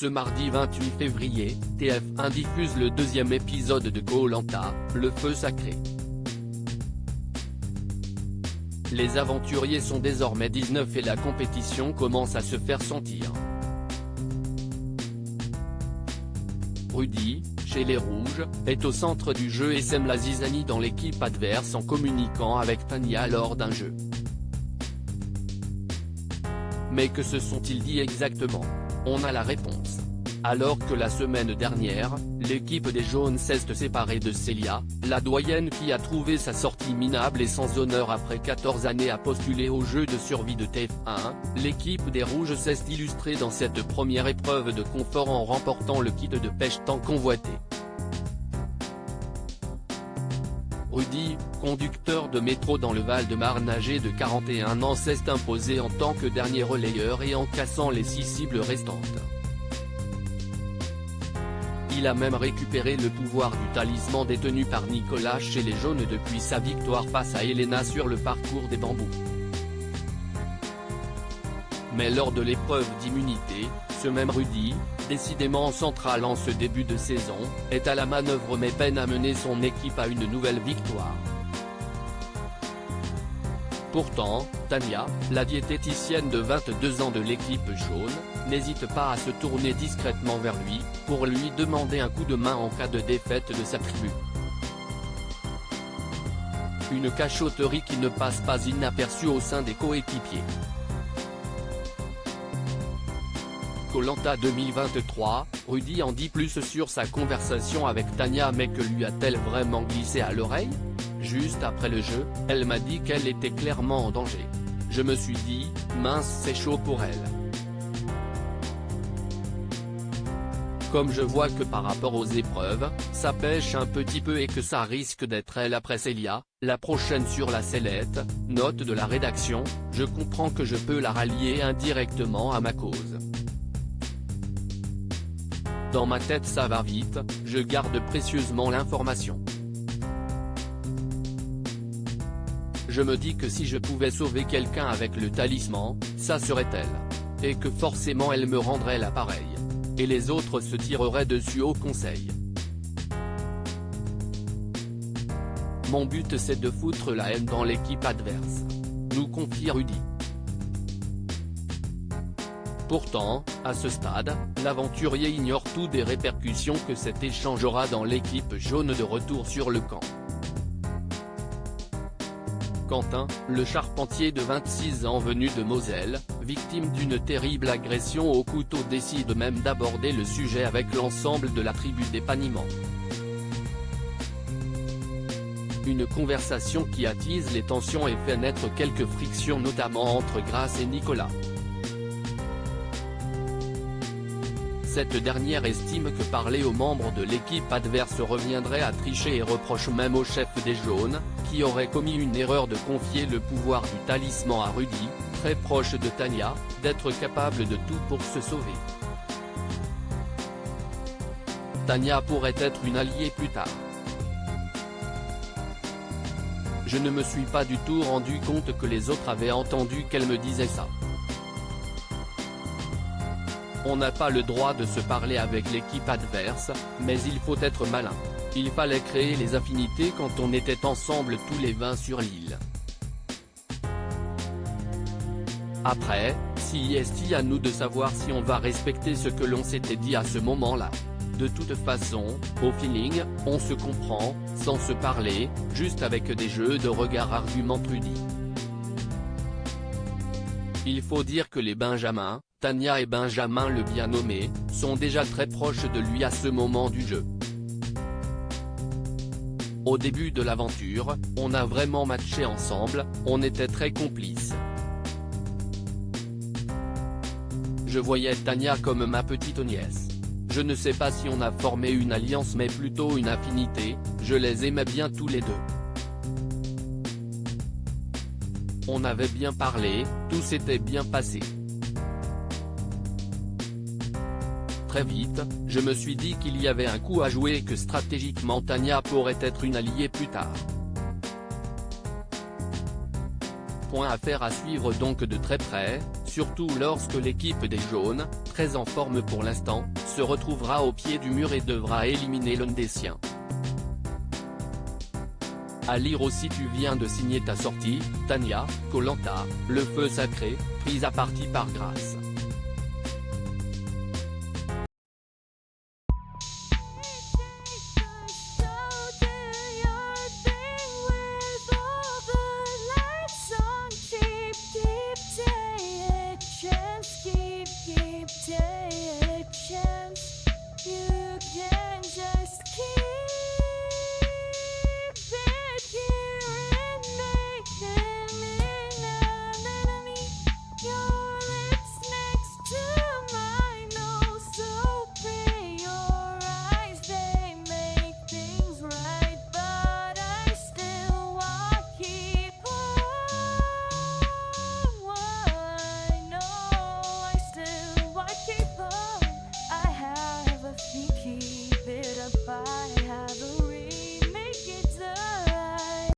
Ce mardi 28 février, TF1 diffuse le deuxième épisode de Koh-Lanta, le feu sacré. Les aventuriers sont désormais 19 et la compétition commence à se faire sentir. Rudy, chez les Rouges, est au centre du jeu et sème la zizanie dans l'équipe adverse en communiquant avec Tania lors d'un jeu. Mais que se sont-ils dit exactement? On a la réponse. Alors que la semaine dernière, l'équipe des Jaunes s'est séparée de Célia, la doyenne qui a trouvé sa sortie minable et sans honneur après 14 années à postuler au jeu de survie de TF1, l'équipe des Rouges s'est illustrée dans cette première épreuve de confort en remportant le kit de pêche tant convoité. Rudy, conducteur de métro dans le Val-de-Marne âgé de 41 ans s'est imposé en tant que dernier relayeur et en cassant les 6 cibles restantes. Il a même récupéré le pouvoir du talisman détenu par Nicolas chez les Jaunes depuis sa victoire face à Elena sur le parcours des bambous. Mais lors de l'épreuve d'immunité, ce même Rudy, décidément central en ce début de saison, est à la manœuvre mais peine à mener son équipe à une nouvelle victoire. Pourtant, Tania, la diététicienne de 22 ans de l'équipe jaune, n'hésite pas à se tourner discrètement vers lui, pour lui demander un coup de main en cas de défaite de sa tribu. Une cachotterie qui ne passe pas inaperçue au sein des coéquipiers. Koh-Lanta 2023, Rudy en dit plus sur sa conversation avec Tania mais que lui a-t-elle vraiment glissé à l'oreille? Juste après le jeu, elle m'a dit qu'elle était clairement en danger. Je me suis dit, mince c'est chaud pour elle. Comme je vois que par rapport aux épreuves, ça pêche un petit peu et que ça risque d'être elle après Célia, la prochaine sur la sellette, note de la rédaction, je comprends que je peux la rallier indirectement à ma cause. Dans ma tête ça va vite, je garde précieusement l'information. Je me dis que si je pouvais sauver quelqu'un avec le talisman, ça serait elle. Et que forcément elle me rendrait l'appareil. Et les autres se tireraient dessus au conseil. Mon but c'est de foutre la haine dans l'équipe adverse. Nous confie Rudy. Pourtant, à ce stade, l'aventurier ignore tout des répercussions que cet échange aura dans l'équipe jaune de retour sur le camp. Quentin, le charpentier de 26 ans venu de Moselle, victime d'une terrible agression au couteau décide même d'aborder le sujet avec l'ensemble de la tribu d'épaniment. Une conversation qui attise les tensions et fait naître quelques frictions notamment entre Grace et Nicolas. Cette dernière estime que parler aux membres de l'équipe adverse reviendrait à tricher et reproche même au chef des Jaunes, qui aurait commis une erreur de confier le pouvoir du talisman à Rudy, très proche de Tania, d'être capable de tout pour se sauver. Tania pourrait être une alliée plus tard. Je ne me suis pas du tout rendu compte que les autres avaient entendu qu'elle me disait ça. On n'a pas le droit de se parler avec l'équipe adverse, mais il faut être malin. Il fallait créer les affinités quand on était ensemble tous les 20 sur l'île. Après, si est à nous de savoir si on va respecter ce que l'on s'était dit à ce moment-là. De toute façon, au feeling, on se comprend, sans se parler, juste avec des jeux de regard argumente Rudy. Il faut dire que les Benjamins, Tania et Benjamin le bien nommé, sont déjà très proches de lui à ce moment du jeu. Au début de l'aventure, on a vraiment matché ensemble, on était très complices. Je voyais Tania comme ma petite nièce. Je ne sais pas si on a formé une alliance mais plutôt une affinité, je les aimais bien tous les deux. On avait bien parlé, tout s'était bien passé. Très vite, je me suis dit qu'il y avait un coup à jouer et que stratégiquement Tania pourrait être une alliée plus tard. Point à faire à suivre donc de très près, surtout lorsque l'équipe des jaunes, très en forme pour l'instant, se retrouvera au pied du mur et devra éliminer l'un des siens. À lire aussi: tu viens de signer ta sortie, Tania, Koh Lanta, le feu sacré, prise à partie par Grace.